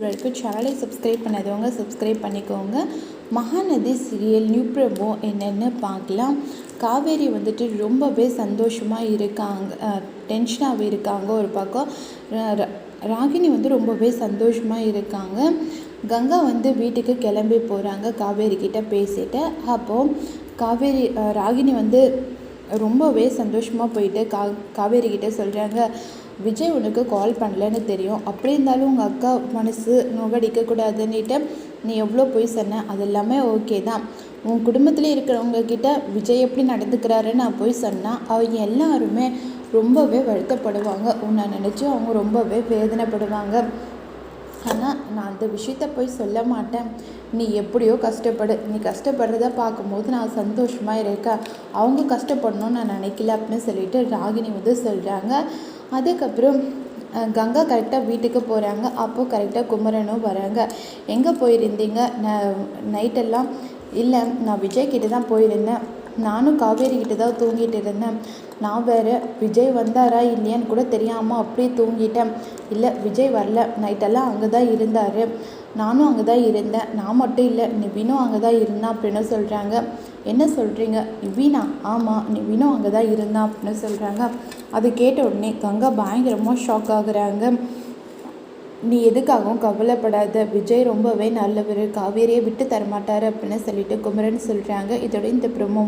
வரைக்கும் சேனலை சப்ஸ்கிரைப் பண்ணாதவங்க சப்ஸ்கிரைப் பண்ணிக்கோங்க. மகாநதி சீரியல் நியூ ப்ரோமோ என்னென்னு பார்க்கலாம். காவேரி வந்துட்டு ரொம்பவே சந்தோஷமாக இருக்காங்க, டென்ஷனாகவே இருக்காங்க. ஒரு பக்கம் ராகினி வந்து ரொம்பவே சந்தோஷமாக இருக்காங்க. கங்கா வந்து வீட்டுக்கு கிளம்பி போகிறாங்க காவேரி கிட்ட பேசிட்டு. அப்போது ராகினி வந்து ரொம்பவே சந்தோஷமாக போயிட்டு காவேரி கிட்ட சொல்கிறாங்க, விஜய் உனக்கு கால் பண்ணலன்னு தெரியும், அப்படி இருந்தாலும் உங்கள் அக்கா மனசு நோகடிக்கக்கூடாதுன்னுட்டு நீ எவ்வளோ போய் சொன்ன, அது எல்லாமே ஓகே தான். உன் குடும்பத்தில் இருக்கிறவங்க கிட்ட விஜய் எப்படி நடந்துக்கிறாருன்னு நான் போய் சொன்னால் அவங்க எல்லாருமே ரொம்பவே வருத்தப்படுவாங்க. உன்னை நினச்சி அவங்க ரொம்பவே வேதனைப்படுவாங்க. ஆனால் நான் அந்த விஷயத்த போய் சொல்ல மாட்டேன். நீ எப்படியோ கஷ்டப்படு, நீ கஷ்டப்படுறத பார்க்கும்போது நான் சந்தோஷமாக இருக்கேன். அவங்க கஷ்டப்படணும்னு நான் நினைக்கல அப்படின்னு சொல்லிட்டு ராகினி வந்து சொல்கிறாங்க. அதுக்கப்புறம் கங்கா கரெக்டாக வீட்டுக்கு போகிறாங்க. அப்போது கரெக்டாக குமரனும் வராங்க. எங்கே போயிருந்தீங்க? நைட்டெல்லாம் இல்லை, நான் விஜய் கிட்ட தான் போயிருந்தேன். நானும் காவேரி கிட்ட தான் தூங்கிட்டு இருந்தேன். நான் வேறு விஜய் வந்தாரா இல்லையான்னு கூட தெரியாமல் அப்படியே தூங்கிட்டேன். இல்லை, விஜய் வரல, நைட்டெல்லாம் அங்கே தான் இருந்தார். நானும் அங்கே தான் இருந்தேன். நான் மட்டும் இல்லை, நிவினும் அங்கே தான் இருந்தான் அப்படின்னு சொல்கிறாங்க. என்ன சொல்கிறீங்க? நிவினா? ஆமாம், நிவினும் அங்கே தான் இருந்தான் அப்படின்னு சொல்கிறாங்க. அது கேட்ட உடனே கங்கா பயங்கரமாக ஷாக் ஆகுறாங்க. நீ எதுக்காகவும் கவலைப்படாத, விஜய் ரொம்பவே நல்லவர், காவேரியை விட்டு தரமாட்டார் அப்படின்னு சொல்லிட்டு குமரன் சொல்கிறாங்க. இதோட இந்த ப்ரோமோ